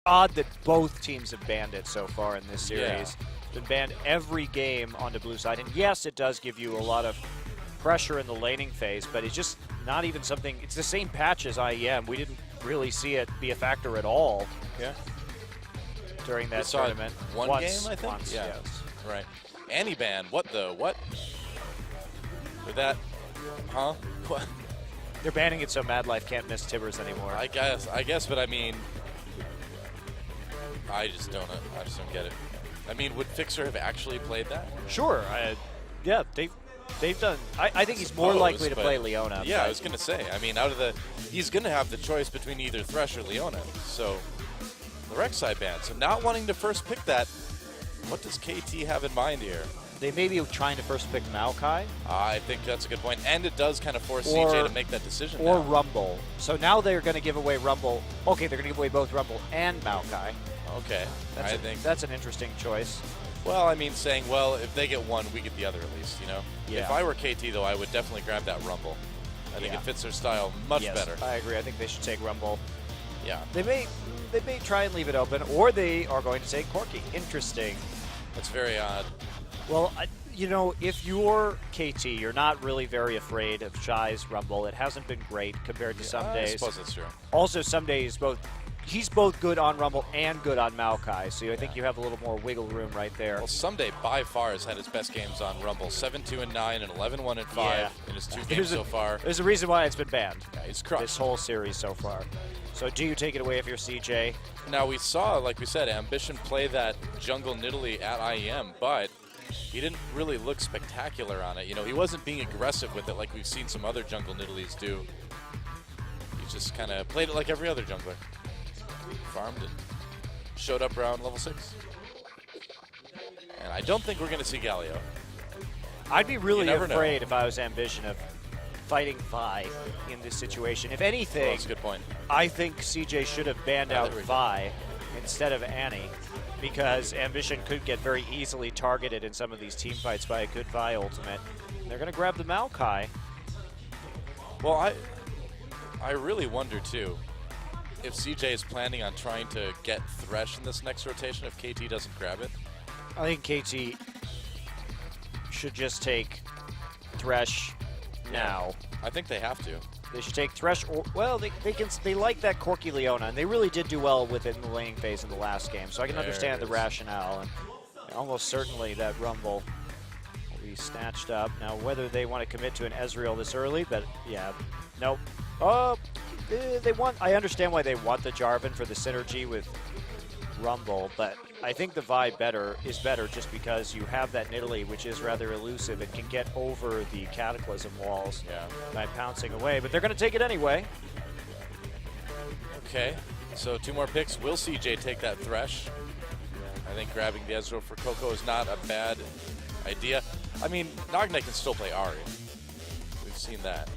odd that both teams have banned it so far in this series. Yeah. It's been banned every game on the blue side. And yes, it does give you a lot of pressure in the laning phase, but it's just not even something. It's the same patch as IEM. We didn't really see it be a factor at all. Yeah. During that We saw it tournament. one Once, game, I think? Once, Yeah. yes. Right. Anti-ban. What the? What? With that? Huh? What? They're banning it so Mad Life can't miss Tibbers anymore. I guess, but I mean, I just don't get it. I mean, would Fixer have actually played that? Sure. Yeah, they've done. I think he's more likely to play Leona. Yeah, I was gonna say. I mean, he's gonna have the choice between either Thresh or Leona. So the Rek'Sai ban. So not wanting to first pick that, what does KT have in mind here? They may be trying to first pick Maokai. I think that's a good point, and it does kind of force CJ to make that decision. Or now. Rumble. So now they're going to give away Rumble. Okay, they're going to give away both Rumble and Maokai. Okay, I think that's an interesting choice. Well, I mean, saying, well, if they get one, we get the other at least, you know? Yeah. If I were KT, though, I would definitely grab that Rumble. I think it fits their style much better. I agree. I think they should take Rumble. Yeah. They may try and leave it open, or they are going to take Corki. Interesting. That's very odd. Well, you know, if you're KT, you're not really very afraid of Shy's Rumble. It hasn't been great compared to some days. I suppose that's true. Also, some days he's both good on Rumble and good on Maokai, so I think you have a little more wiggle room right there. Well, Someday by far has had his best games on Rumble. 7-2-9 and 11-1-5 in his two games so far. There's a reason why it's been banned. Yeah, he's crushed this whole series so far. So do you take it away if you're CJ? Now, we saw, like we said, Ambition play that jungle Nidalee at IEM, but he didn't really look spectacular on it. You know, he wasn't being aggressive with it like we've seen some other jungle Nidalees do. He just kind of played it like every other jungler. Farmed and showed up around level 6. And I don't think we're going to see Galio. I'd be really afraid if I was Ambition of fighting Vi in this situation. If anything, that's a good point. I think CJ should have banned out Vi instead of Annie, because Ambition could get very easily targeted in some of these team fights by a good Vi ultimate. And they're going to grab the Maokai. Well, I really wonder, too, if CJ is planning on trying to get Thresh in this next rotation if KT doesn't grab it. I think KT should just take Thresh now. I think they have to. They should take Thresh, or, well, they like that Corki Leona, and they really did do well with it in the laning phase in the last game, so I can understand the rationale, and almost certainly that Rumble will be snatched up. Now, whether they want to commit to an Ezreal this early, but yeah, nope. They want. I understand why they want the Jarvan for the synergy with Rumble, but I think the Vi is better just because you have that Nidalee, which is rather elusive and can get over the Cataclysm walls by pouncing away. But they're going to take it anyway. Okay, so 2 more picks. Will CJ take that Thresh? I think grabbing the Ezreal for Coco is not a bad idea. I mean, Nagne can still play Ahri. We've seen that.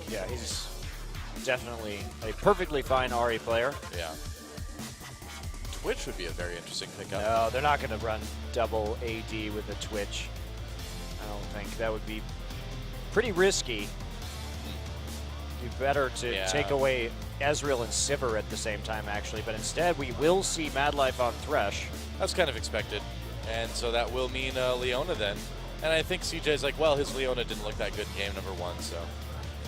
Yeah, he's definitely a perfectly fine Ahri player. Yeah. Twitch would be a very interesting pickup. No, they're not going to run double AD with a Twitch. I don't think. That would be pretty risky. It'd be better to take away Ezreal and Sivir at the same time, actually. But instead, we will see Mad Life on Thresh. That's kind of expected. And so that will mean Leona then. And I think CJ's like, well, his Leona didn't look that good in game number 1, so.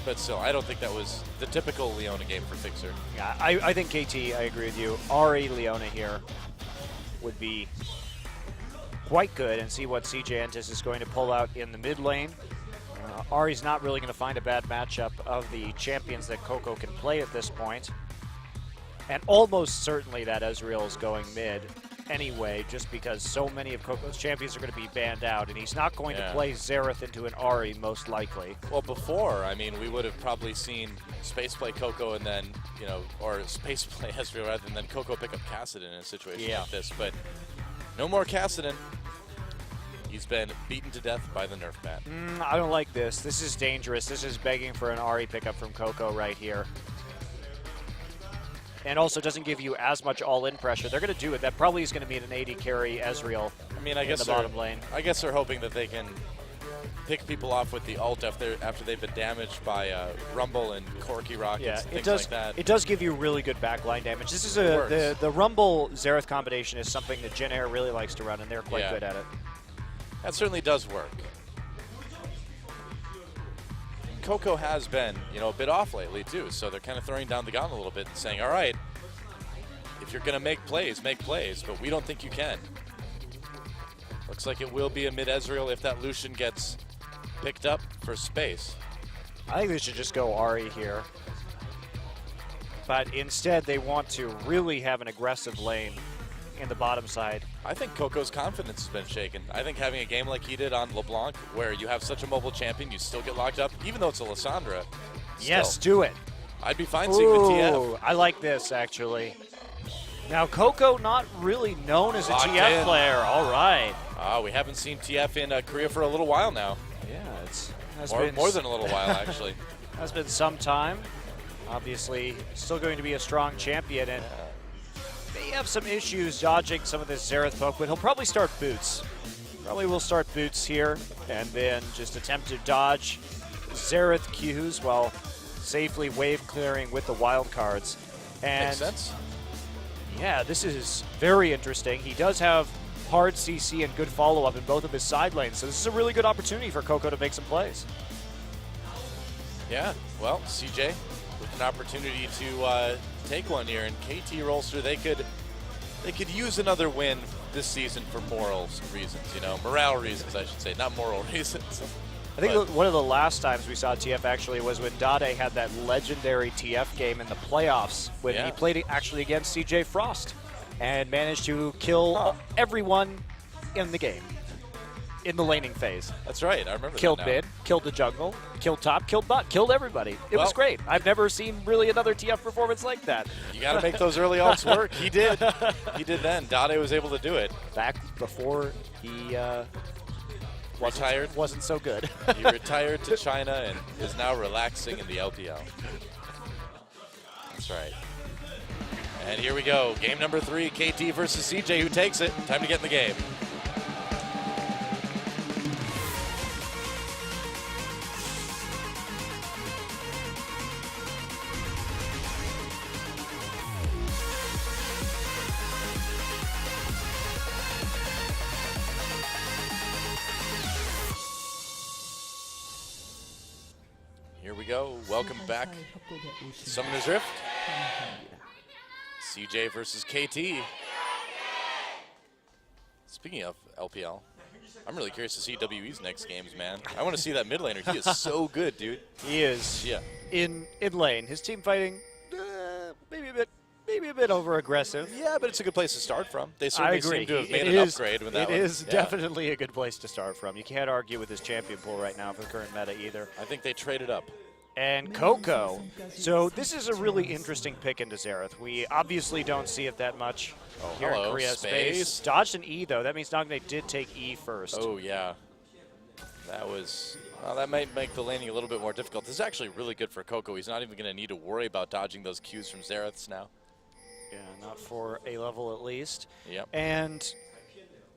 But still, I don't think that was the typical Leona game for Fixer. Yeah, I think KT, I agree with you. Ahri Leona here would be quite good, and see what CJ Entus is going to pull out in the mid lane. Ahri's not really going to find a bad matchup of the champions that Coco can play at this point. And almost certainly that Ezreal is going mid anyway, just because so many of Coco's champions are going to be banned out, and he's not going to play Xerath into an Ahri, most likely. Well, before, I mean, we would have probably seen Space play Coco and then, you know, or Space play Ezreal rather than Coco pick up Kassadin in a situation like this. But no more Kassadin. He's been beaten to death by the Nerf bat. I don't like this. This is dangerous. This is begging for an Ahri pickup from Coco right here. And also doesn't give you as much all-in pressure. They're going to do it. That probably is going to mean an AD carry Ezreal. I mean, I guess in the bottom lane. I guess they're hoping that they can pick people off with the ult after they've been damaged by Rumble and Corky Rockets and things like that. It does give you really good backline damage. This is the Rumble Xerath combination is something that Jin Air really likes to run, and they're quite good at it. That certainly does work. Coco has been, a bit off lately too, so they're kind of throwing down the gun a little bit and saying, all right, if you're going to make plays, but we don't think you can. Looks like it will be a mid-Ezreal if that Lucian gets picked up for space. I think they should just go Ahri here. But instead, they want to really have an aggressive lane in the bottom side. I think Coco's confidence has been shaken. I think having a game like he did on LeBlanc, where you have such a mobile champion, you still get locked up, even though it's a Lissandra. Yes, do it. I'd be fine seeing the TF. I like this, actually. Now, Coco not really known as a TF player. All right. We haven't seen TF in Korea for a little while now. Yeah, has more, been more than a little while, actually. Has been some time. Obviously, still going to be a strong champion, and may have some issues dodging some of this Xerath poke, but he'll probably start Boots. Probably will start Boots here, and then just attempt to dodge Xerath Qs while safely wave clearing with the wild cards. And makes sense. Yeah, this is very interesting. He does have hard CC and good follow-up in both of his side lanes, so this is a really good opportunity for Coco to make some plays. Yeah, well, CJ with an opportunity to take one here, and KT Rolster, they could use another win this season for moral reasons, morale reasons, I should say, not moral reasons. I think one of the last times we saw TF actually was when Dade had that legendary TF game in the playoffs when he played actually against CJ Frost and managed to kill everyone in the game in the laning phase. That's right, I remember killed that now. mid, killed the jungle, killed top, killed bot, killed everybody. It was great. I've never seen really another TF performance like that. You got to make those early ults work. He did. He did then. Dade was able to do it. Back before he wasn't so good. He retired to China and is now relaxing in the LPL. That's right. And here we go. Game number 3, KT versus CJ, who takes it. Time to get in the game. Here we go. Welcome back. Summoner's Rift. CJ versus KT. Speaking of LPL, I'm really curious to see WE's next games, man. I want to see that mid laner. He is so good, dude. He is. Yeah. In lane, his team fighting maybe a bit over aggressive. Yeah, but it's a good place to start from. They certainly seem to have made an upgrade with that one. It is definitely a good place to start from. You can't argue with his champion pool right now for the current meta either. I think they traded up. And Coco. So this is a really interesting pick into Xerath. We obviously don't see it that much here in Korea. Space. Dodged an E, though. That means Nagne did take E first. Oh, yeah. That might make the laning a little bit more difficult. This is actually really good for Coco. He's not even going to need to worry about dodging those Qs from Xeraths now. Yeah, not for A level at least. Yep. And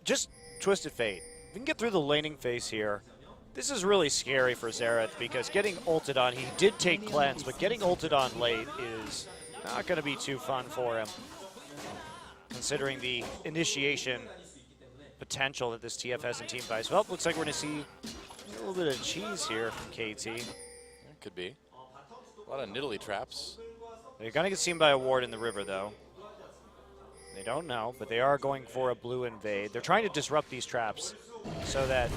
just Twisted Fate. We can get through the laning phase here. This is really scary for Xerath because getting ulted on, he did take cleanse, but getting ulted on late is not going to be too fun for him, considering the initiation potential that this TF has in team fights. Well, looks like we're going to see a little bit of cheese here from KT. It could be. A lot of Nidalee traps. They're going to get seen by a ward in the river, though. They don't know, but they are going for a blue invade. They're trying to disrupt these traps so that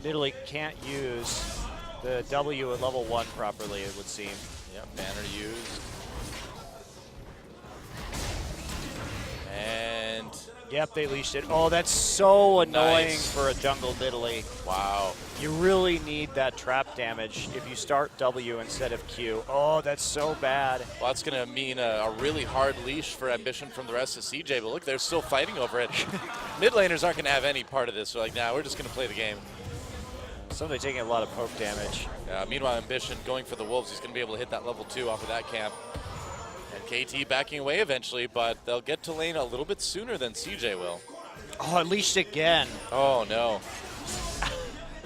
Nidalee can't use the W at level 1 properly, it would seem. Yep, banner used. And yep, they leashed it. Oh, that's so annoying for a jungle Nidalee. Wow. You really need that trap damage if you start W instead of Q. Oh, that's so bad. Well, that's going to mean a really hard leash for Ambition from the rest of CJ, but look, they're still fighting over it. Mid laners aren't going to have any part of this. They're like, nah, we're just going to play the game. Somebody taking a lot of poke damage. Meanwhile, Ambition going for the Wolves. He's going to be able to hit that level 2 off of that camp. And KT backing away eventually, but they'll get to lane a little bit sooner than CJ will. Oh, unleashed again. Oh, no.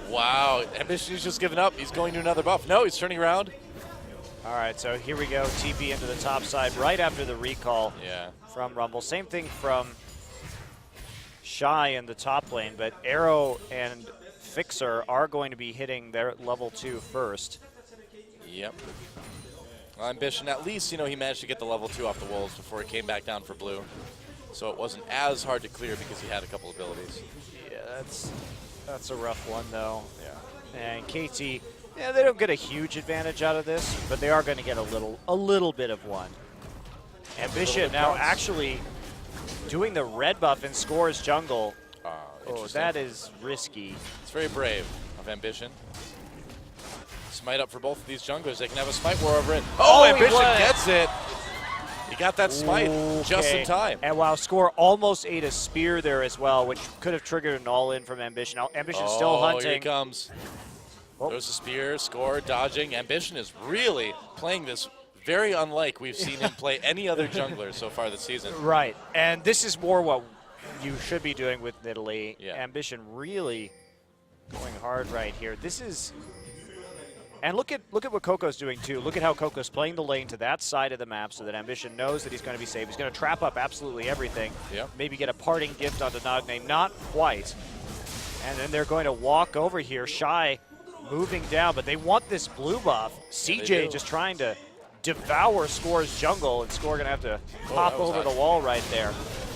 Wow, Ambition is just giving up. He's going to another buff. No, he's turning around. All right, so here we go. TP into the top side right after the recall from Rumble. Same thing from Shy in the top lane, but Arrow and Fixer are going to be hitting their level 2 first. Yep. Well, Ambition, at least, you know, he managed to get the level 2 off the Wolves before he came back down for blue. So it wasn't as hard to clear because he had a couple abilities. Yeah, that's a rough one, though. Yeah. And KT, yeah, they don't get a huge advantage out of this, but they are going to get a little bit of one. Ambition now actually doing the red buff and scores jungle. Oh, that is risky. It's very brave of Ambition. Smite up for both of these junglers. They can have a smite war over it. Oh, Ambition gets it. He got that smite just in time. And wow, Score almost ate a spear there as well, which could have triggered an all-in from Ambition. Ambition still hunting. Here he comes. There's a spear, Score dodging. Ambition is really playing this very unlike we've seen him play any other jungler so far this season. Right, and this is more what you should be doing with Nidalee. Yeah. Ambition really going hard right here. This is, and look at what Coco's doing too. Look at how Coco's playing the lane to that side of the map so that Ambition knows that he's going to be safe. He's going to trap up absolutely everything. Yep. Maybe get a parting gift onto Nagne, not quite. And then they're going to walk over here. Shy moving down, but they want this blue buff. CJ just trying to devour Score's jungle, and Score going to have to hop over the wall right there.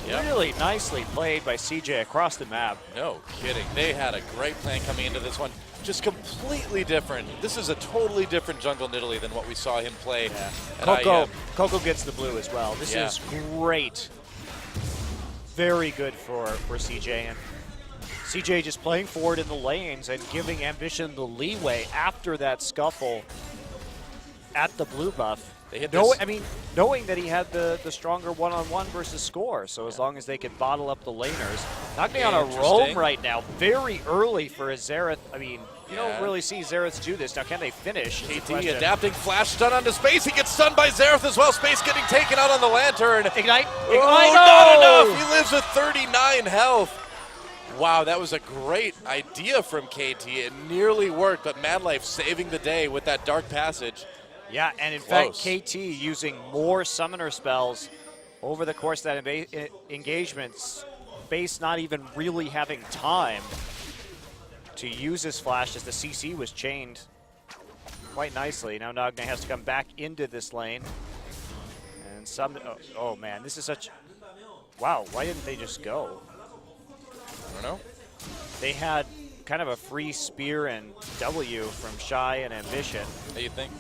Yep. Really nicely played by CJ across the map. No kidding. They had a great plan coming into this one. Just completely different. This is a totally different jungle Nidalee than what we saw him play at IEM. Coco gets the blue as well. This is great. Very good for CJ. And CJ just playing forward in the lanes and giving Ambition the leeway after that scuffle at the blue buff. They hit knowing that he had the stronger one-on-one versus Score, so as long as they could bottle up the laners. Nagne on a roam right now, very early for a Xerath. I mean, you don't really see Xerath do this. Now, can they finish? KT adapting, flash stun onto Space. He gets stunned by Xerath as well. Space getting taken out on the Lantern. Ignite! Not enough! He lives with 39 health. Wow, that was a great idea from KT. It nearly worked, but Madlife saving the day with that Dark Passage. Yeah, and in fact, KT using more summoner spells over the course of that engagement. Space not even really having time to use his flash as the CC was chained quite nicely. Now Nagne has to come back into this lane. And oh man, this is such, wow, why didn't they just go? I don't know. They had kind of a free spear and W from Shy and Ambition. What do you think?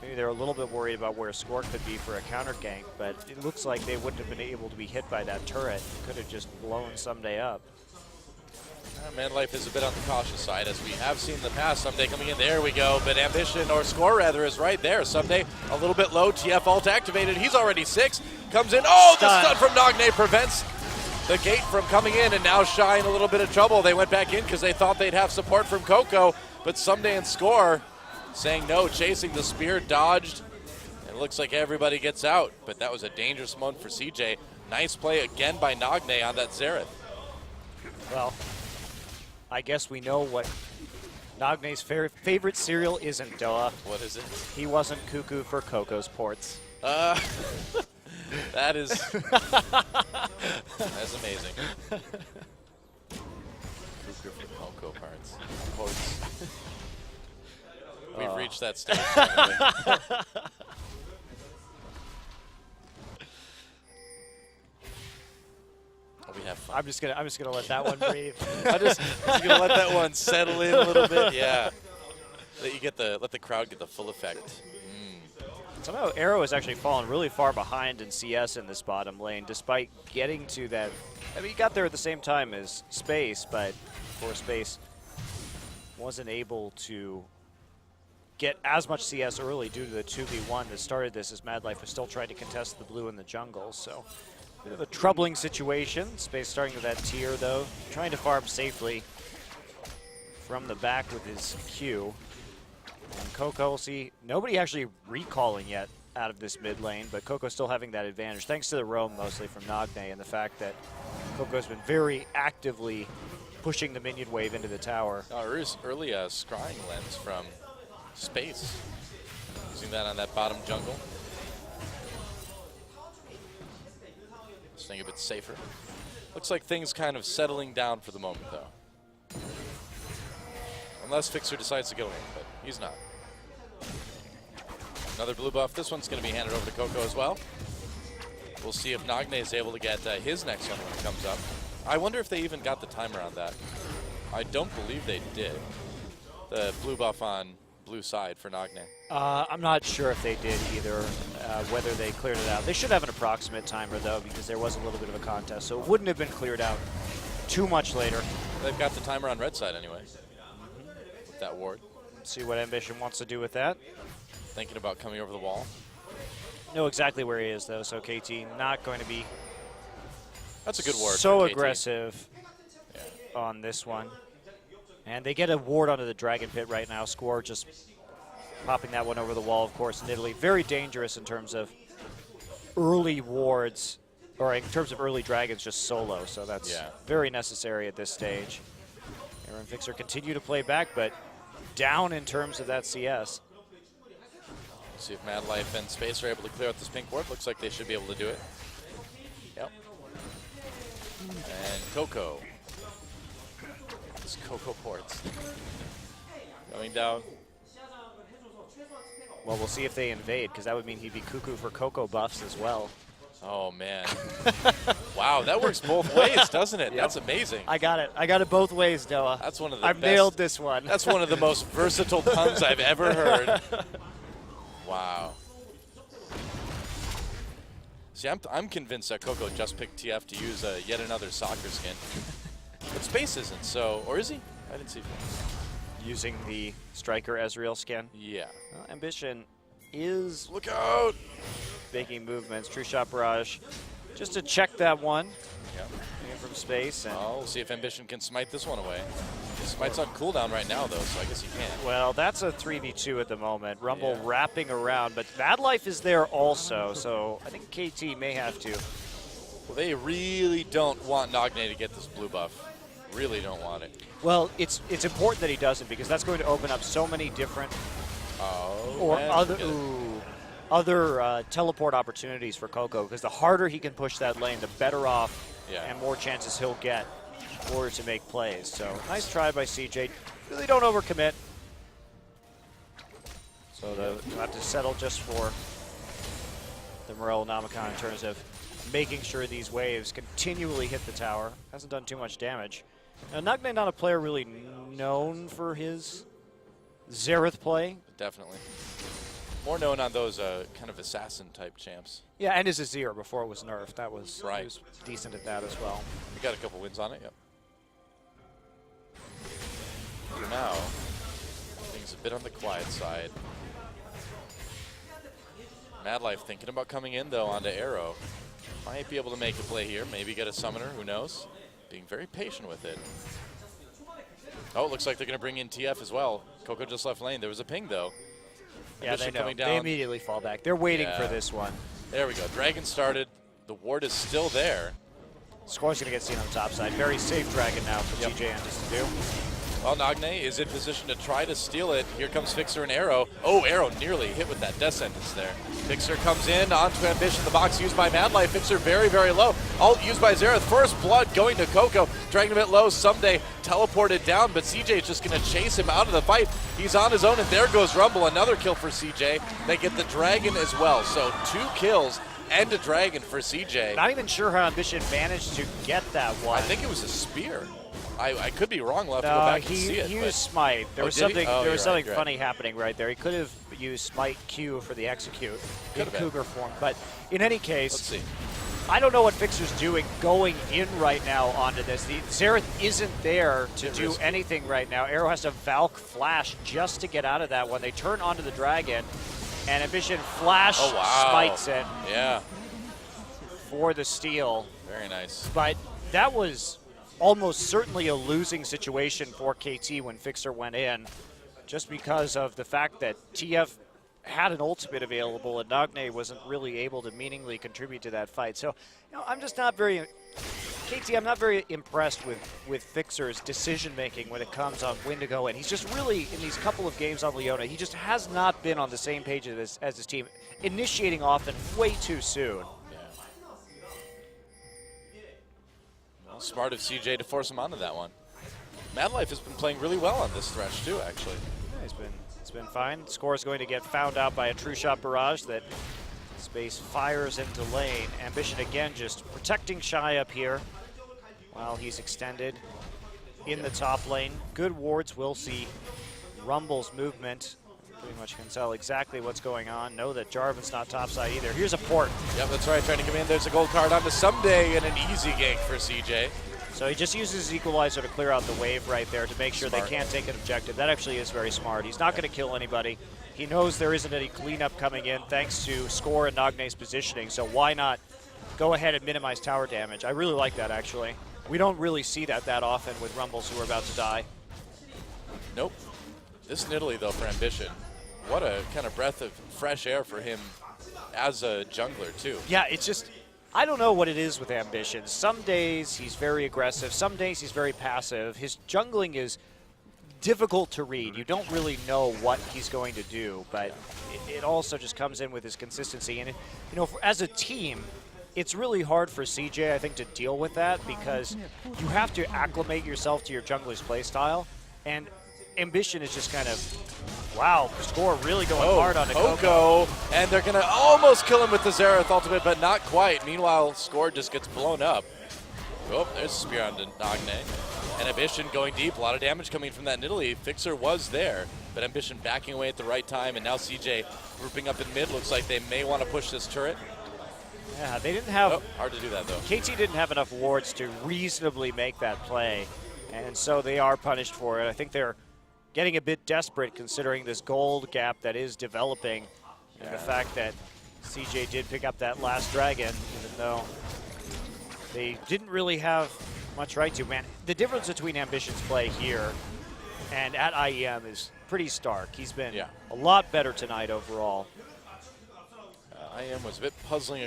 Maybe they're a little bit worried about where Score could be for a counter gank, but it looks like they wouldn't have been able to be hit by that turret. Could have just blown Someday up. Manlife is a bit on the cautious side, as we have seen in the past. Someday coming in, there we go, but Ambition, or Score rather, is right there. Someday a little bit low, TF ult activated. He's already 6, comes in. Oh, the stun from Nagne prevents the gate from coming in, and now Shy in a little bit of trouble. They went back in because they thought they'd have support from Coco, but Someday and Score saying no, chasing the spear, dodged, and it looks like everybody gets out. But that was a dangerous moment for CJ. Nice play again by Nagne on that Xerath. Well, I guess we know what Nagne's favorite cereal isn't, Doa. What is it? He wasn't cuckoo for Coco's ports. That is that's amazing. Cuckoo for Coco parts. Ports. We've reached that stage. We have fun. I'm just gonna let that one breathe. I'm just gonna let that one settle in a little bit. Yeah. Let the crowd get the full effect. Somehow Arrow has actually fallen really far behind in CS in this bottom lane, despite getting to that. I mean, he got there at the same time as Space, but of course Space wasn't able to get as much CS early due to the 2v1 that started this, as Madlife was still trying to contest the blue in the jungle. So a bit of a troubling situation. Space starting with that tier though, trying to farm safely from the back with his Q. And Coco, will see nobody actually recalling yet out of this mid lane, but Coco still having that advantage thanks to the roam mostly from Nagne and the fact that Coco's been very actively pushing the minion wave into the tower. Early scrying lens from Space. Using that on that bottom jungle. Staying a bit safer. Looks like things kind of settling down for the moment, though. Unless Fixer decides to go in, but he's not. Another blue buff. This one's going to be handed over to Coco as well. We'll see if Nagne is able to get his next one when it comes up. I wonder if they even got the timer on that. I don't believe they did. The blue buff on blue side for Nagne. I'm not sure if they did either, whether they cleared it out. They should have an approximate timer, though, because there was a little bit of a contest, so it wouldn't have been cleared out too much later. They've got the timer on red side anyway. With that ward. Let's see what Ambition wants to do with that. Thinking about coming over the wall. Know exactly where he is, though, so KT not going to be that's a good ward. So for KT. aggressive on this one. And they get a ward onto the Dragon Pit right now. Squore just popping that one over the wall, of course, in Italy. Very dangerous in terms of early wards, or in terms of early dragons just solo, so that's very necessary at this stage. Aaron Fixer continue to play back, but down in terms of that CS. See if Mad Life and Space are able to clear out this pink ward. Looks like they should be able to do it. Yep. And Coco. It's Coco ports. Going down. Well, we'll see if they invade, because that would mean he'd be cuckoo for Coco buffs as well. Oh, man. Wow, that works both ways, doesn't it? Yep. That's amazing. I got it. I got it both ways, Noah. That's one of the I've best. nailed this one. That's one of the most versatile puns I've ever heard. Wow. See, I'm convinced that Coco just picked TF to use yet another soccer skin. But Space isn't, so... Or is he? I didn't see. Using the Striker Ezreal skin. Yeah. Well, Ambition is... Look out! Making movements. True Shot Barrage. Just to check that one. Yeah. From Space. And we'll see if Ambition can smite this one away. Smite's on cooldown right now, though, so I guess he can't. Well, that's a 3v2 at the moment. Rumble wrapping around, but Mad Life is there also, so I think KT may have to. Well, they really don't want Nagne to get this blue buff. Really don't want it. Well, it's important that he doesn't, because that's going to open up so many different other teleport opportunities for Coco, because the harder he can push that lane, the better off and more chances he'll get in order to make plays. So nice try by CJ. Really don't overcommit. So they'll have to settle just for the Morel Namicon in terms of making sure these waves continually hit the tower. Hasn't done too much damage. Now, Nagne not a player really known for his Xerath play. Definitely. More known on those kind of assassin-type champs. Yeah, and his Azir before it was nerfed. That was, right. He was decent at that as well. We got a couple wins on it, yep. For now, things a bit on the quiet side. Mad Life thinking about coming in, though, onto Arrow. Might be able to make a play here, maybe get a summoner, who knows? Being very patient with it. Oh, it looks like they're going to bring in TF as well. Coco just left lane. There was a ping, though. Yeah, they know. They immediately fall back. They're waiting for this one. There we go. Dragon started. The ward is still there. Score's going to get seen on the top side. Very safe Dragon now for TJ Entus to do. Well, Nagne is in position to try to steal it. Here comes Fixer and Arrow. Oh, Arrow nearly hit with that death sentence there. Fixer comes in onto Ambition. The box used by Mad Life. Fixer very, very low. Ult used by Xerath. First blood going to Coco. Dragging a bit low. Someday teleported down, but CJ is just going to chase him out of the fight. He's on his own, and there goes Rumble. Another kill for CJ. They get the Dragon as well. So 2 kills and a Dragon for CJ. Not even sure how Ambition managed to get that one. I think it was a spear. I could be wrong. We'll have to go back and see it. He used Smite. There was something. There was something funny happening right there. He could have used Smite Q for the execute in Cougar form. But in any case, let's see. I don't know what Fixer's doing going in right now onto this. The Xerath isn't there to do anything right now. Arrow has to Valk flash just to get out of that one. They turn onto the Dragon, and Ambition flash smites it. Yeah. For the steal. Very nice. But that was almost certainly a losing situation for KT when Fixer went in, just because of the fact that TF had an ultimate available and Nagne wasn't really able to meaningfully contribute to that fight. So, I'm just not very KT, I'm not very impressed with Fixer's decision-making when it comes on when to go in. He's just really, in these couple of games on Leona, he just has not been on the same page as his team, initiating often way too soon. Yeah. Well, smart of CJ to force him onto that one. Madlife has been playing really well on this stretch too, actually. Yeah, it's been fine. Score is going to get found out by a true shot barrage that Space fires into lane. Ambition again just protecting Shy up here while he's extended in the top lane. Good wards will see Rumble's movement. Pretty much can tell exactly what's going on. Know that Jarvan's not topside either. Here's a port. Yep, that's right, trying to come in. There's a gold card onto Someday and an easy gank for CJ. So he just uses his equalizer to clear out the wave right there to make sure Smart. they can't take an objective. That actually is very smart. He's not going to kill anybody. He knows there isn't any cleanup coming in thanks to Score and Nagne's positioning, so why not go ahead and minimize tower damage? I really like that, actually. We don't really see that often with Rumbles who are about to die. Nope. This Nidalee, though, for Ambition, what a kind of breath of fresh air for him as a jungler, too. Yeah, it's just, I don't know what it is with Ambition. Some days he's very aggressive, some days he's very passive. His jungling is difficult to read. You don't really know what he's going to do, but it also just comes in with his consistency. And, you know, as a team, it's really hard for CJ, I think, to deal with that because you have to acclimate yourself to your jungler's playstyle. And Ambition is just kind of, wow, Score really going hard on the Coco. And they're going to almost kill him with the Xerath ultimate, but not quite. Meanwhile, Score just gets blown up. Oh, there's a spear on Nagne. And Ambition going deep, a lot of damage coming from that Nidalee. Fixer was there, but Ambition backing away at the right time, and now CJ grouping up in mid. Looks like they may want to push this turret. Yeah, they didn't have... hard to do that, though. KT didn't have enough wards to reasonably make that play, and so they are punished for it. I think they're getting a bit desperate considering this gold gap that is developing, and the fact that CJ did pick up that last dragon, even though they didn't really have much right to. Man, the difference between Ambition's play here and at IEM is pretty stark. He's been a lot better tonight overall. IEM was a bit puzzling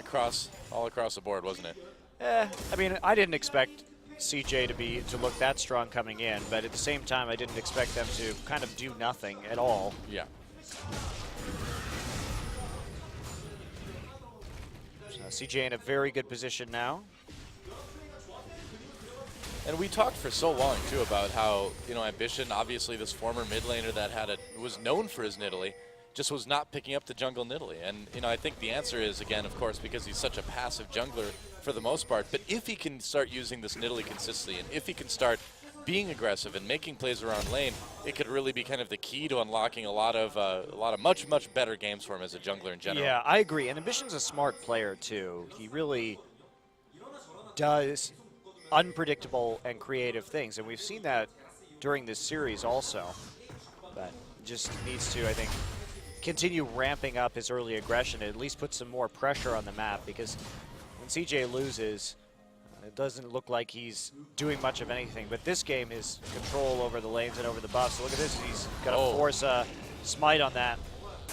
all across the board, wasn't it? I mean, I didn't expect CJ to look that strong coming in, but at the same time, I didn't expect them to kind of do nothing at all. Yeah. So CJ in a very good position now. And we talked for so long, too, about how, you know, Ambition, obviously this former mid laner that was known for his Nidalee, just was not picking up the jungle Nidalee. And, you know, I think the answer is, again, of course, because he's such a passive jungler for the most part. But if he can start using this Nidalee consistently, and if he can start being aggressive and making plays around lane, it could really be kind of the key to unlocking a lot of much, much better games for him as a jungler in general. Yeah, I agree. And Ambition's a smart player, too. He really does unpredictable and creative things, and we've seen that during this series also. But just needs to, I think, continue ramping up his early aggression and at least put some more pressure on the map, because when CJ loses, it doesn't look like he's doing much of anything. But this game, his control over the lanes and over the buffs. So look at this, he's got to force a smite on that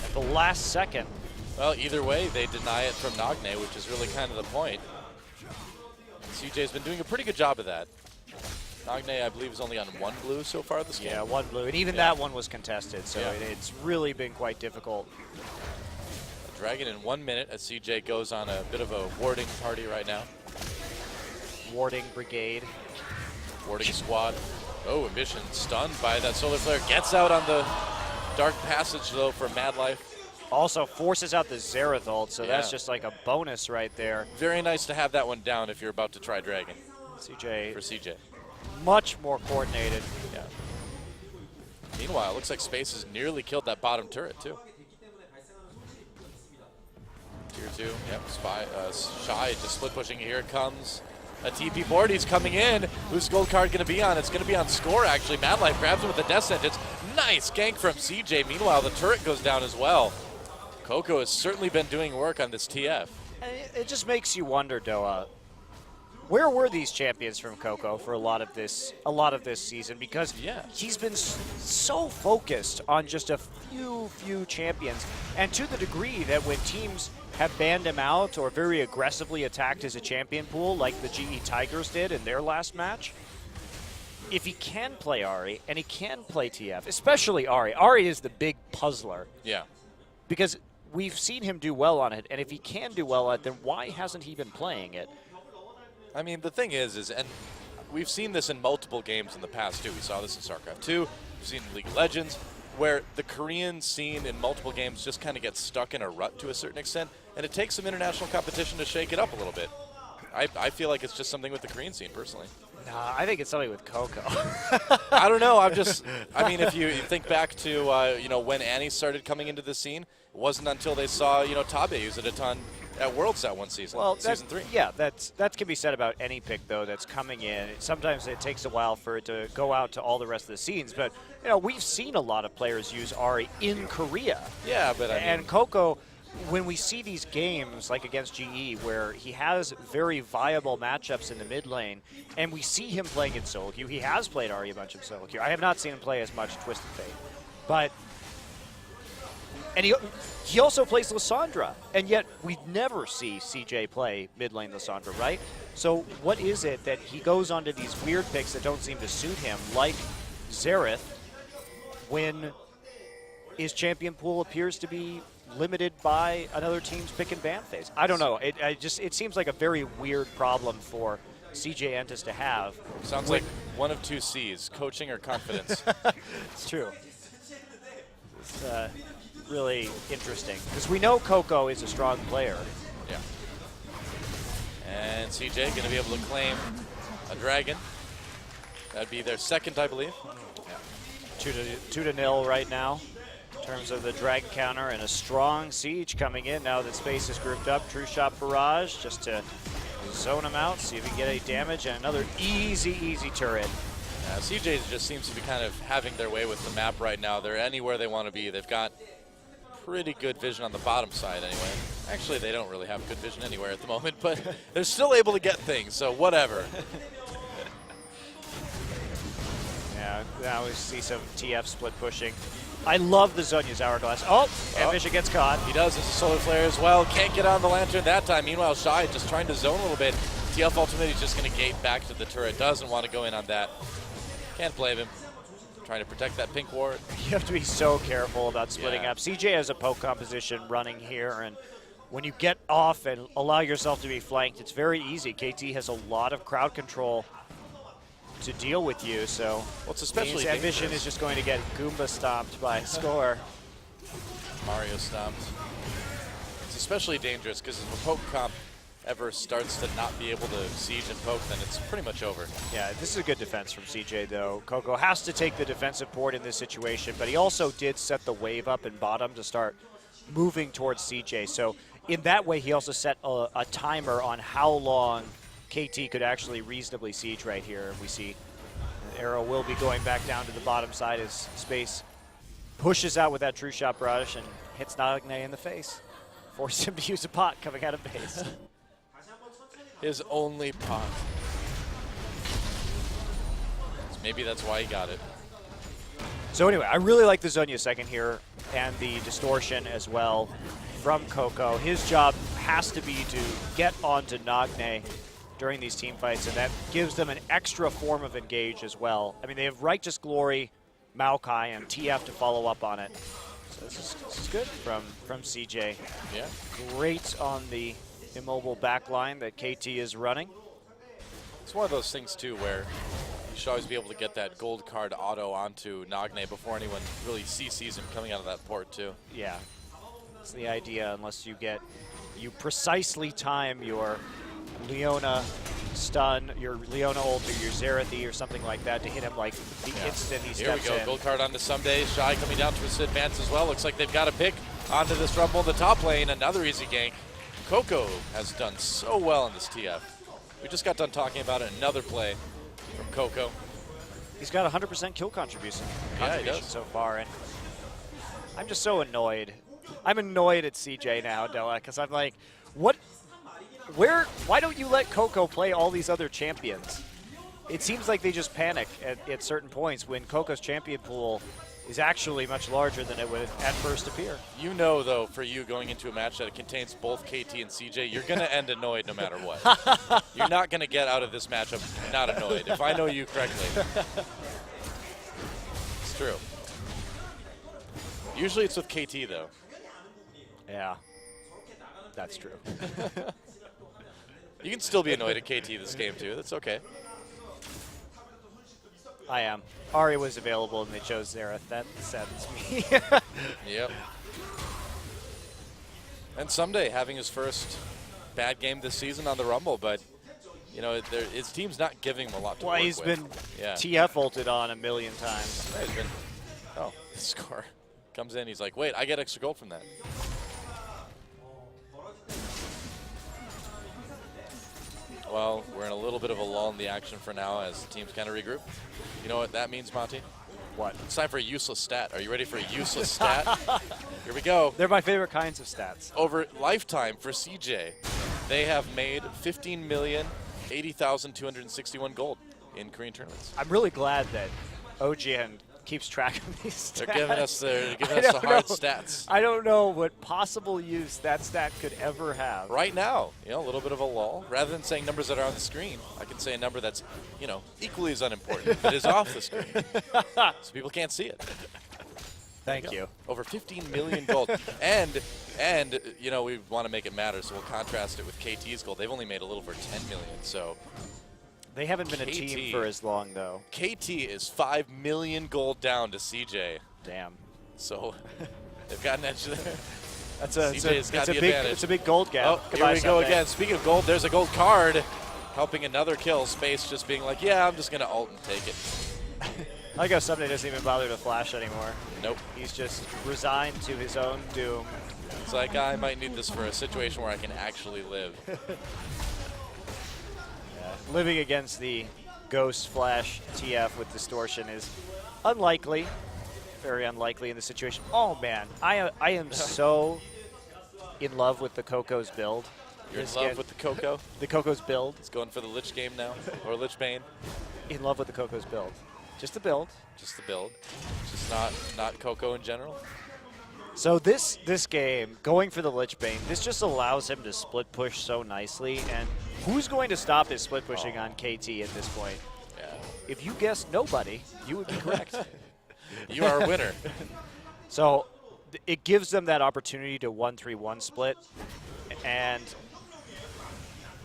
at the last second. Well, either way, they deny it from Nagne, which is really kind of the point. CJ's been doing a pretty good job of that. Nagne, I believe, is only on 1 blue so far this game. Yeah, 1 blue, and even that one was contested, so it's really been quite difficult. A dragon in 1 minute as CJ goes on a bit of a warding party right now. Warding brigade. Warding squad. Oh, Ambition stunned by that solar flare. Gets out on the dark passage, though, for Madlife. Also forces out the Xerath ult, so that's just like a bonus right there. Very nice to have that one down if you're about to try Dragon. CJ. For CJ. Much more coordinated. Yeah. Meanwhile, it looks like Space has nearly killed that bottom turret, too. Tier 2, yep, Shy just split pushing. Here comes a TP board. He's coming in. Who's gold card going to be on? It's going to be on Score, actually. Madlife grabs him with the death sentence. Nice gank from CJ. Meanwhile, the turret goes down as well. Coco has certainly been doing work on this TF. It just makes you wonder, Doa, where were these champions from Coco for a lot of this season? Because he's been so focused on just a few champions, and to the degree that when teams have banned him out or very aggressively attacked as a champion pool like the GE Tigers did in their last match, if he can play Ahri and he can play TF, especially Ahri. Ahri is the big puzzler. Yeah. Because we've seen him do well on it, and if he can do well on it, then why hasn't he been playing it? I mean, the thing is, and we've seen this in multiple games in the past, too. We saw this in StarCraft 2. We've seen in League of Legends, where the Korean scene in multiple games just kind of gets stuck in a rut to a certain extent, and it takes some international competition to shake it up a little bit. I feel like it's just something with the Korean scene, personally. Nah, I think it's something with Coco. I don't know. I mean, if you think back to, when Annie started coming into the scene, it wasn't until they saw, Tabe use it a ton at Worlds that one season, well, season 3. Yeah, that can be said about any pick, though, that's coming in. Sometimes it takes a while for it to go out to all the rest of the scenes, but, we've seen a lot of players use Ahri in Korea. Yeah, but And Coco, when we see these games, like against GE, where he has very viable matchups in the mid lane, and we see him playing in solo queue, he has played Ahri a bunch of solo queue. I have not seen him play as much Twisted Fate, but and he also plays Lissandra, and yet we never see CJ play mid lane Lissandra, right? So what is it that he goes onto these weird picks that don't seem to suit him, like Xerath, when his champion pool appears to be limited by another team's pick and ban phase? I don't know. It seems like a very weird problem for CJ Entus to have. Sounds like one of two C's, coaching or confidence. It's true. It's really interesting because we know Coco is a strong player. Yeah. And CJ going to be able to claim a dragon. That'd be their second, I believe. Yeah. 2-0 right now in terms of the drag counter, and a strong siege coming in now that space is grouped up. True shot barrage just to zone him out, see if he can get any damage, and another easy turret. CJ just seems to be kind of having their way with the map right now. They're anywhere they want to be. They've got pretty good vision on the bottom side anyway. Actually, they don't really have good vision anywhere at the moment, but they're still able to get things, so whatever. Yeah, now we see some TF split pushing. I love the Zhonya's Hourglass. Oh, Ambition gets caught. He does. It's a solar flare as well. Can't get on the lantern that time. Meanwhile, Shy just trying to zone a little bit. TF ultimately is just going to gate back to the turret. Doesn't want to go in on that. Can't blame him. Trying to protect that pink ward. You have to be so careful about splitting up. CJ has a poke composition running here, and when you get off and allow yourself to be flanked, it's very easy. KT has a lot of crowd control to deal with you, so well, it's especially Ambition is just going to get Goomba stomped by Score. Mario stomped. It's especially dangerous because if a poke comp ever starts to not be able to siege and poke, then it's pretty much over. Yeah, this is a good defense from CJ, though. Coco has to take the defensive port in this situation, but he also did set the wave up in bottom to start moving towards CJ. So in that way, he also set a timer on how long KT could actually reasonably siege right here. We see the arrow will be going back down to the bottom side as space pushes out with that true shot barrage and hits Nagne in the face. Forces him to use a pot coming out of base. His only pot. So maybe that's why he got it. So anyway, I really like the Zhonya second here and the distortion as well from Coco. His job has to be to get onto Nagne during these team fights, and that gives them an extra form of engage as well. I mean, they have Righteous Glory, Maokai, and TF to follow up on it. So this is good from CJ. Yeah. Great on the immobile backline that KT is running. It's one of those things, too, where you should always be able to get that gold card auto onto Nagne before anyone really CCs him coming out of that port, too. Yeah. That's the idea, unless you precisely time your Leona stun, your Leona ult, or your Xerath or something like that to hit him like the instant he steps in. Here we go, gold card onto Someday. Shy coming down to his advance as well. Looks like they've got a pick onto this Rumble in the top lane. Another easy gank. Coco has done so well in this TF. We just got done talking about it. Another play from Coco. He's got 100% kill contribution so far, and I'm just so annoyed. I'm annoyed at CJ now, Della, because I'm like, why don't you let Coco play all these other champions? It seems like they just panic at certain points when Coco's champion pool is actually much larger than it would at first appear. You know, though, for you going into a match that contains both KT and CJ, you're going to end annoyed no matter what. You're not going to get out of this matchup not annoyed, if I know you correctly. It's true. Usually it's with KT, though. Yeah, that's true. You can still be annoyed at KT this game, too. That's okay. I am. Ari was available and they chose Xerath. That saddens me. Yep. And someday having his first bad game this season on the Rumble, but you know his team's not giving him a lot to work with. He's been TF ulted on a million times. Yeah, he's been. Oh, the score comes in. He's like, wait, I get extra gold from that. Well, we're in a little bit of a lull in the action for now as the teams kind of regroup. You know what that means, Monty? What? It's time for a useless stat. Are you ready for a useless stat? Here we go. They're my favorite kinds of stats. Over lifetime for CJ, they have made 15,080,261 gold in Korean tournaments. I'm really glad that OGN keeps track of these stats. They're giving us the hard stats. I don't know what possible use that stat could ever have. Right now, you know, a little bit of a lull. Rather than saying numbers that are on the screen, I can say a number that's, you know, equally as unimportant, that is off the screen. So people can't see it. Thank you. Over 15 million gold. and you know, we want to make it matter, so we'll contrast it with KT's gold. They've only made a little over 10 million, so they haven't been a team for as long, though. KT is 5 million gold down to CJ. Damn. So they've got an edge there. It's a big gold gap. Oh, here we go again. Speaking of gold, there's a gold card helping another kill. Space just being like, yeah, I'm just going to ult and take it. I like how Someday doesn't even bother to flash anymore. Nope. He's just resigned to his own doom. It's like, I might need this for a situation where I can actually live. Living against the Ghost Flash TF with Distortion is unlikely, very unlikely in this situation. Oh man, I am so in love with the Coco's build. You're in love with the Coco? The Coco's build. It's going for the Lich game now, or Lich Bane. In love with the Coco's build. Just the build. Just the build. Just not Coco in general. So this game, going for the Lich Bane, this just allows him to split push so nicely. And who's going to stop his split pushing on KT at this point? Yeah. If you guessed nobody, you would be correct. You are a winner. So it gives them that opportunity to 1-3-1 split. And,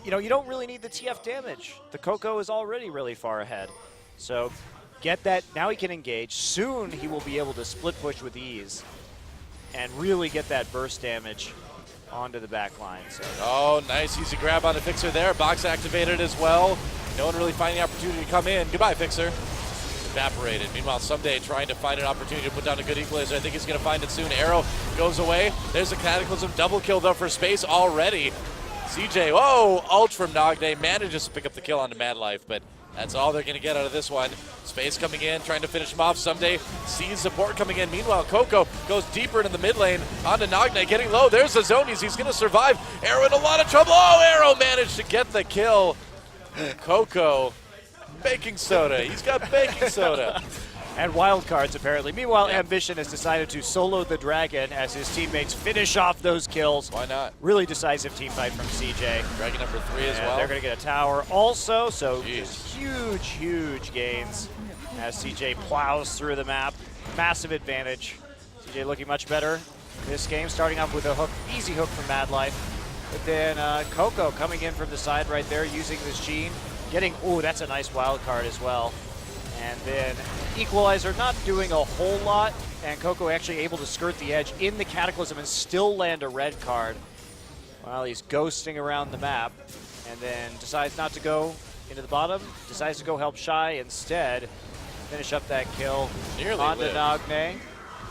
you know, you don't really need the TF damage. The Coco is already really far ahead. So get that. Now he can engage. Soon he will be able to split push with ease and really get that burst damage onto the back line. So. Oh, nice easy grab on the Fixer there. Box activated as well. No one really finding the opportunity to come in. Goodbye, Fixer. Evaporated. Meanwhile, Someday trying to find an opportunity to put down a good equalizer. I think he's going to find it soon. Arrow goes away. There's a Cataclysm. Double kill, though, for Space already. CJ, whoa, ult from Nogday. Manages to pick up the kill onto Mad Life, but that's all they're going to get out of this one. Space coming in, trying to finish him off. Someday sees support coming in. Meanwhile, Coco goes deeper into the mid lane onto Nogday, getting low. There's the Zonies. He's going to survive. Arrow in a lot of trouble. Oh, Arrow managed to get the kill. Coco, baking soda. He's got baking soda. And wild cards, apparently. Meanwhile, Yeah. Ambition has decided to solo the Dragon as his teammates finish off those kills. Why not? Really decisive team fight from CJ. Dragon number 3 as And well. they're going to get a tower also, so Jeez. just huge, huge gains as CJ plows through the map. Massive advantage. CJ looking much better this game, starting off with a hook, easy hook from Mad Life. But then Coco coming in from the side right there, using this Gene. Getting, ooh, that's a nice wild card as well. And then Equalizer not doing a whole lot, and Coco actually able to skirt the edge in the Cataclysm and still land a red card while he's ghosting around the map, and then decides not to go into the bottom, decides to go help Shy instead, finish up that kill Nearly on the lived. Nagne,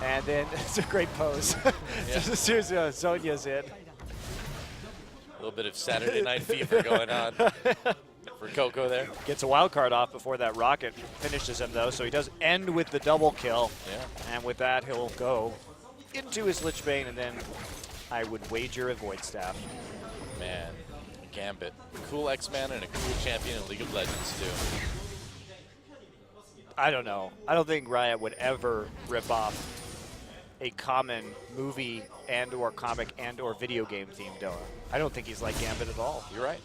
and then it's a great pose. Yeah. Just as soon as Sonya's in. A little bit of Saturday Night Fever going on for Coco there. Gets a wild card off before that rocket finishes him, though, so he does end with the double kill. Yeah. And with that, he'll go into his Lich Bane, and then I would wager a Void Staff. Man, Gambit. Cool X-Man and a cool champion in League of Legends, too. I don't know. I don't think Riot would ever rip off a common movie and or comic and or video game themed Doa. I don't think he's like Gambit at all. You're right.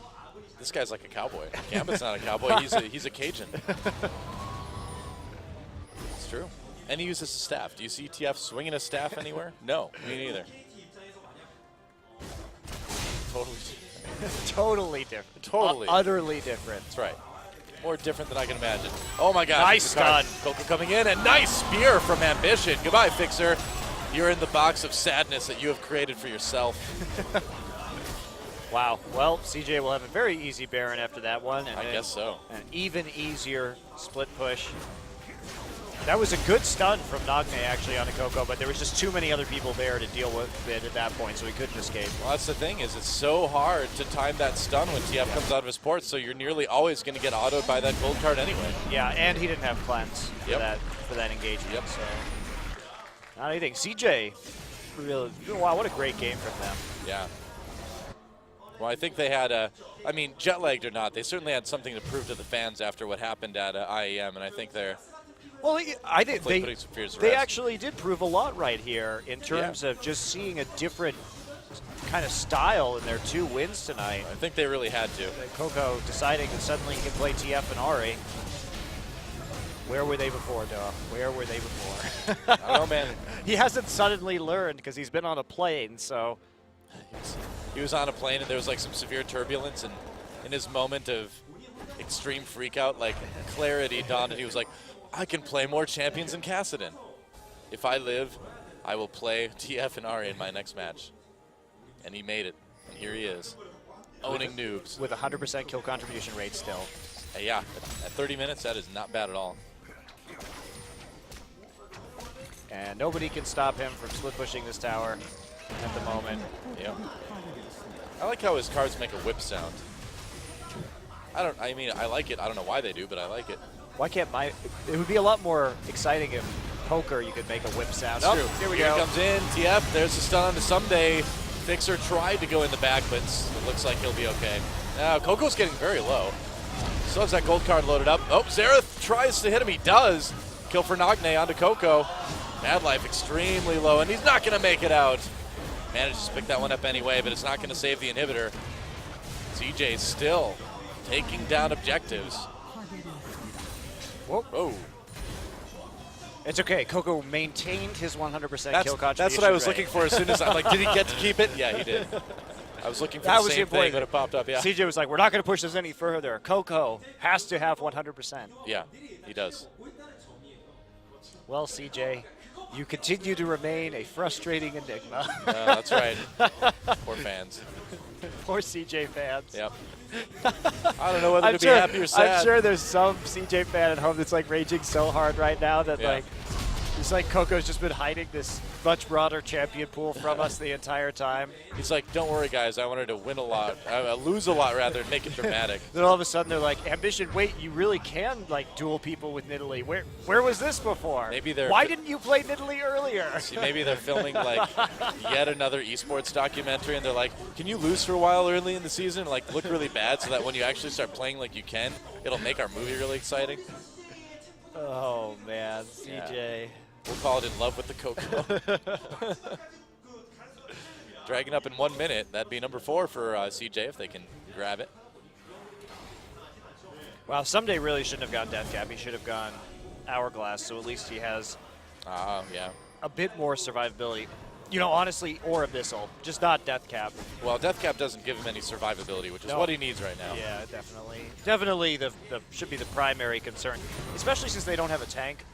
This guy's like a cowboy. Gambit's not a cowboy. He's a Cajun. It's true. And he uses a staff. Do you see TF swinging a staff anywhere? No, me neither. Totally. Totally different. Totally. Utterly different. That's right. More different than I can imagine. Oh my God. Nice stun. Coco coming in, and nice spear from Ambition. Goodbye, Fixer. You're in the box of sadness that you have created for yourself. Wow. Well, CJ will have a very easy Baron after that one. And I guess so. An even easier split push. That was a good stun from Nagne actually on a Coco, but there was just too many other people there to deal with it at that point, so he couldn't escape. Well, that's the thing, is it's so hard to time that stun when TF comes out of his port, so you're nearly always going to get autoed by that gold card anyway. Yeah, and he didn't have cleanse for that engagement. Yep. So not anything. CJ, really, wow, what a great game from them. Yeah. Well, I think they had I mean, jet-lagged or not, they certainly had something to prove to the fans after what happened at IEM, and I think they're Well, I think they actually did prove a lot right here in terms of just seeing a different kind of style in their 2 wins tonight. I think they really had to. Coco deciding that suddenly he can play TF and Ari. Where were they before, Doa? Where were they before? I don't know, man. He hasn't suddenly learned because he's been on a plane, so. He was on a plane and there was like some severe turbulence, and in his moment of extreme freakout, like clarity dawned, and he was like, I can play more champions than Kassadin. If I live, I will play TF and Ari in my next match. And he made it, and here he is, owning noobs. With 100% kill contribution rate still. Yeah, at 30 minutes, that is not bad at all. And nobody can stop him from split pushing this tower at the moment. Yeah. I like how his cards make a whip sound. I mean, I like it. I don't know why they do, but I like it. Why can't it would be a lot more exciting if poker you could make a whip sound. Nope. True. Here we Here go. Comes in, TF, there's the stun on to Someday. Fixer tried to go in the back, but it looks like he'll be okay. Now, Coco's getting very low. Still has that gold card loaded up. Oh, Xerath tries to hit him, he does. Kill for Nagne onto Coco. Mad Life extremely low, and he's not gonna make it out. Manages to pick that one up anyway, but it's not gonna save the inhibitor. CJ still taking down objectives. Whoa. Oh. It's okay. Coco maintained his 100% kill contribution. That's what I was rate. looking for as soon as I'm like, did he get to keep it? Yeah, he did. I was looking for That the was same the point. thing, but it popped up, yeah. CJ was like, we're not going to push this any further. Coco has to have 100%. Yeah, he does. Well, CJ, you continue to remain a frustrating enigma. That's right. Poor fans. Poor CJ fans. Yep. I don't know whether to be happy or sad. I'm sure there's some CJ fan at home that's like raging so hard right now that like it's like Coco's just been hiding this much broader champion pool from us the entire time. He's like, don't worry, guys. I wanted to win a lot, lose a lot rather, and make it dramatic. Then all of a sudden they're like, Ambition, wait, you really can like duel people with Nidalee. Where was this before? Maybe they're. Why didn't you play Nidalee earlier? See, maybe they're filming like yet another esports documentary, and they're like, can you lose for a while early in the season, and, like look really bad, so that when you actually start playing like you can, it'll make our movie really exciting. Oh man, CJ. Yeah. We'll call it In Love with the Coco. Dragging up in 1 minute. That'd be number 4 for CJ if they can grab it. Wow, Someday really shouldn't have gone Death Cap. He should have gone Hourglass, so at least he has yeah. a bit more survivability. You know, honestly, or Abyssal, just not Death Cap. Well, Death Cap doesn't give him any survivability, which is what he needs right now. Yeah, definitely. Definitely the should be the primary concern, especially since they don't have a tank.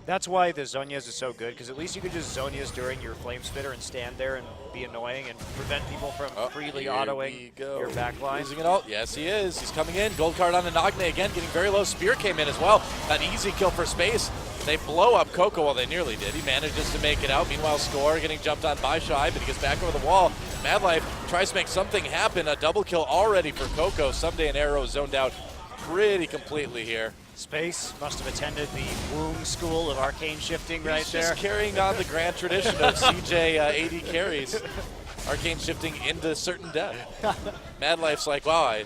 That's why the Zhonya's is so good, because at least you can just Zhonya's during your Flame Spitter and stand there and be annoying and prevent people from freely autoing your backline. Using it all. Yes, he is. He's coming in. Gold card on the Nagne again, getting very low. Spear came in as well. An easy kill for space. They blow up Coco. Well, they nearly did. He manages to make it out. Meanwhile, Score getting jumped on by Shy, but he gets back over the wall. Mad Life tries to make something happen. A double kill already for Coco. Someday an Arrow zoned out pretty completely here. Space must have attended the Womb School of Arcane Shifting right there. Just carrying on the grand tradition of CJ AD carries. Arcane Shifting into certain death. Mad Life's like, wow, I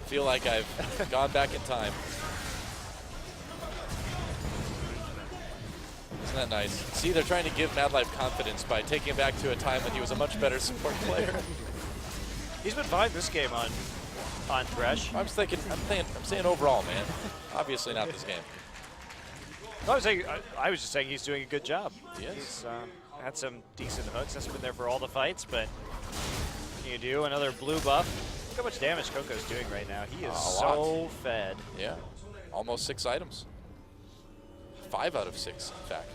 feel like I've gone back in time. Isn't that nice? See, they're trying to give Mad Life confidence by taking him back to a time when he was a much better support player. He's been fine this game on Thresh. I'm saying overall, man. Obviously not this game. I was just saying he's doing a good job. He is. He's had some decent hooks. Hasn't been there for all the fights, but what can you do? Another blue buff. Look how much damage Coco's doing right now. He is so fed. Yeah, almost 6 items. 5 out of 6, in fact.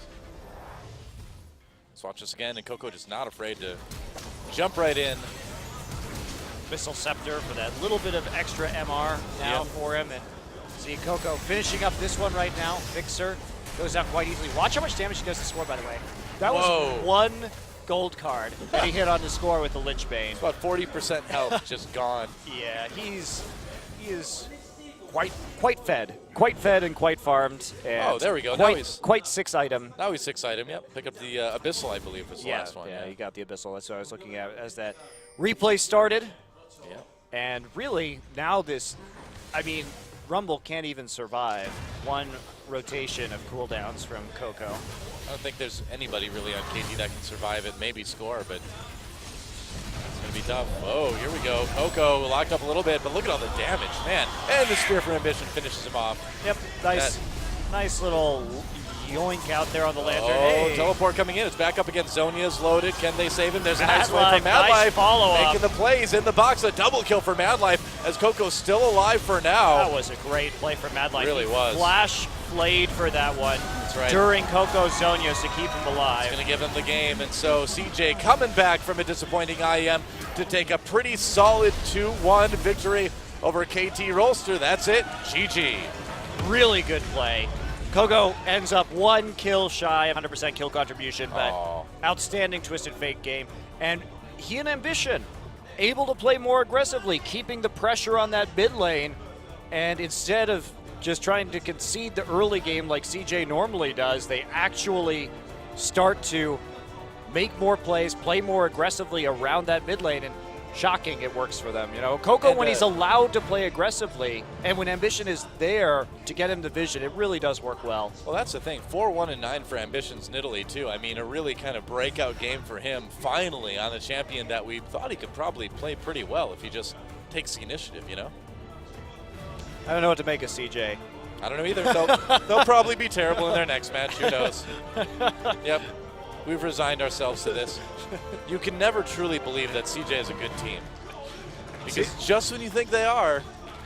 Let's watch this again, and Coco just not afraid to jump right in. Missile Scepter for that little bit of extra MR now for him. And see Coco finishing up this one right now. Fixer goes out quite easily. Watch how much damage he does to score, by the way. That was 1 gold card that he hit on the score with the Lich Bane. It's about 40% health just gone. Yeah, he is quite fed and quite farmed. And there we go. Quite, now he's quite 6 item. Now he's 6 item. Yep. Pick up the Abyssal, I believe, was the last one. Yeah, he got the Abyssal. That's what I was looking at as that replay started. Yeah. And really, now this, I mean, Rumble can't even survive 1 rotation of cooldowns from Coco. I don't think there's anybody really on KT that can survive it. Maybe score, but it's going to be tough. Oh, here we go. Coco locked up a little bit, but look at all the damage, man. And the Spear for Ambition finishes him off. Yep, nice little yoink out there on the lantern. Oh, hey. Teleport coming in. It's back up against Zonya's loaded. Can they save him? There's a nice Mad one Life, from Mad Life. follow-up. Making the plays in the box. A double kill for Mad Life as Coco's still alive for now. That was a great play for Mad Life. Really was. Flash played for that one. That's right. During Coco's Zonias to keep him alive. It's going to give him the game. And so CJ coming back from a disappointing IEM to take a pretty solid 2-1 victory over KT Rolster. That's it. GG. Really good play. Coco ends up 1 kill shy of 100% kill contribution, but outstanding Twisted Fate game. And he and Ambition able to play more aggressively, keeping the pressure on that mid lane. And instead of just trying to concede the early game like CJ normally does, they actually start to make more plays, play more aggressively around that mid lane, and shocking it works for them. You know, Coco, when he's allowed to play aggressively and when Ambition is there to get him the vision, it really does work well. Well, that's the thing. 4-1-9 for Ambition's Nidalee, too. I mean, a really kind of breakout game for him, finally, on a champion that we thought he could probably play pretty well if he just takes the initiative, you know? I don't know what to make of CJ. I don't know either. They'll probably be terrible in their next match. Who knows? Yep. We've resigned ourselves to this. You can never truly believe that CJ is a good team. Because just when you think they are,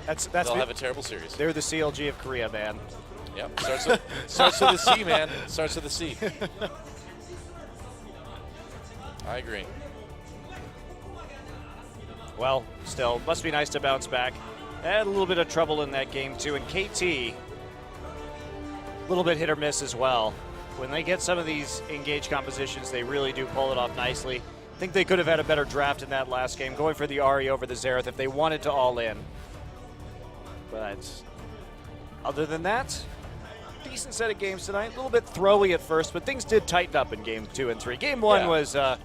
they'll have a terrible series. They're the CLG of Korea, man. Yep. Starts with a C, man. Starts with a C. I agree. Well, still, must be nice to bounce back. Had a little bit of trouble in that game, too. And KT, a little bit hit or miss as well. When they get some of these engaged compositions, they really do pull it off nicely. I think they could have had a better draft in that last game, going for the Ahri over the Xerath if they wanted to all in. But other than that, decent set of games tonight. A little bit throwy at first, but things did tighten up in game 2 and 3. Game 1 was a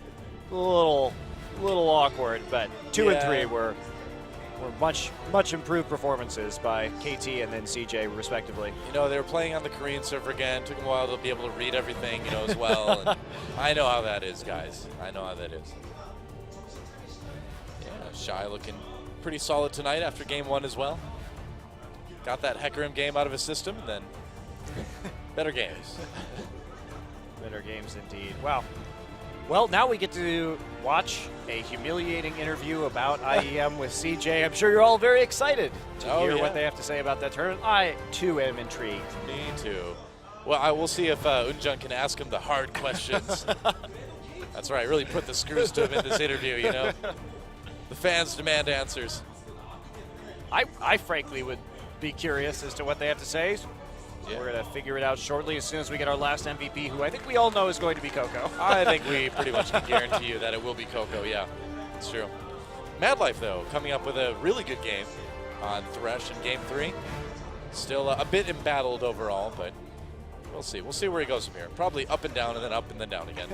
little awkward, but 2 and 3 were much improved performances by KT and then CJ, respectively. You know, they were playing on the Korean server again. Took them a while to be able to read everything, you know, as well. And I know how that is, guys. I know how that is. Yeah, Shy looking pretty solid tonight after game 1 as well. Got that Hecarim game out of his system, and then better games. Better games indeed. Wow. Well, now we get to watch a humiliating interview about IEM with CJ. I'm sure you're all very excited to hear what they have to say about that tournament. I, too, am intrigued. Me, too. Well, we'll see if Unjun can ask him the hard questions. That's right. Really put the screws to him in this interview, you know. The fans demand answers. I frankly would be curious as to what they have to say. Yeah. We're going to figure it out shortly as soon as we get our last MVP, who I think we all know is going to be Coco. I think we pretty much can guarantee you that it will be Coco, yeah. It's true. Mad Life, though, coming up with a really good game on Thresh in Game 3. Still a bit embattled overall, but we'll see. We'll see where he goes from here. Probably up and down and then up and then down again.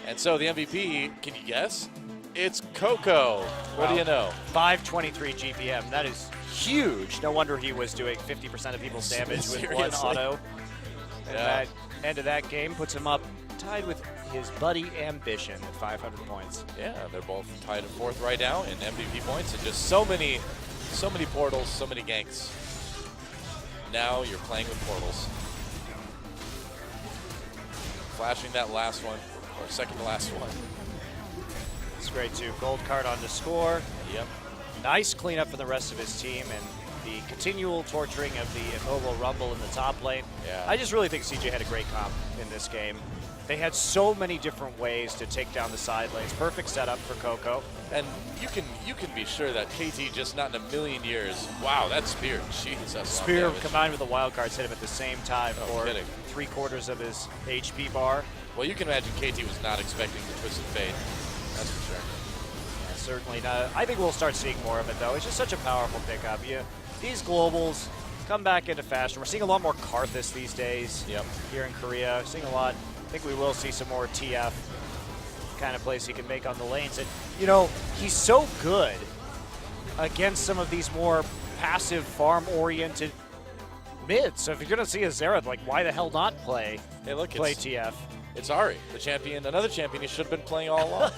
And so the MVP, can you guess? It's Coco. What do you know? 523 GPM. That is huge. No wonder he was doing 50% of people's damage with one auto. And that end of that game puts him up tied with his buddy Ambition at 500 points. Yeah, they're both tied at 4th right now in MVP points, and just so many portals, so many ganks. Now you're playing with portals. Flashing that last one, or second to last one. It's great too. Gold card on to score. Yep. Nice cleanup for the rest of his team, and the continual torturing of the immobile Rumble in the top lane. Yeah. I just really think CJ had a great comp in this game. They had so many different ways to take down the side lanes. Perfect setup for Coco. And you can be sure that KT just not in a million years. Wow, that spear. Jesus. Spear combined with the wild cards hit him at the same time for kidding. 3/4 of his HP bar. Well, you can imagine KT was not expecting the Twisted Fate. That's for sure. Yeah, certainly not. I think we'll start seeing more of it, though. It's just such a powerful pickup. These globals come back into fashion. We're seeing a lot more Karthus these days here in Korea. Seeing a lot. I think we will see some more TF kind of plays he can make on the lanes. And, he's so good against some of these more passive, farm-oriented mids. So if you're going to see a Xerath, like, why the hell not play Hey, look, TF? It's Ari, the champion, another champion he should have been playing all along.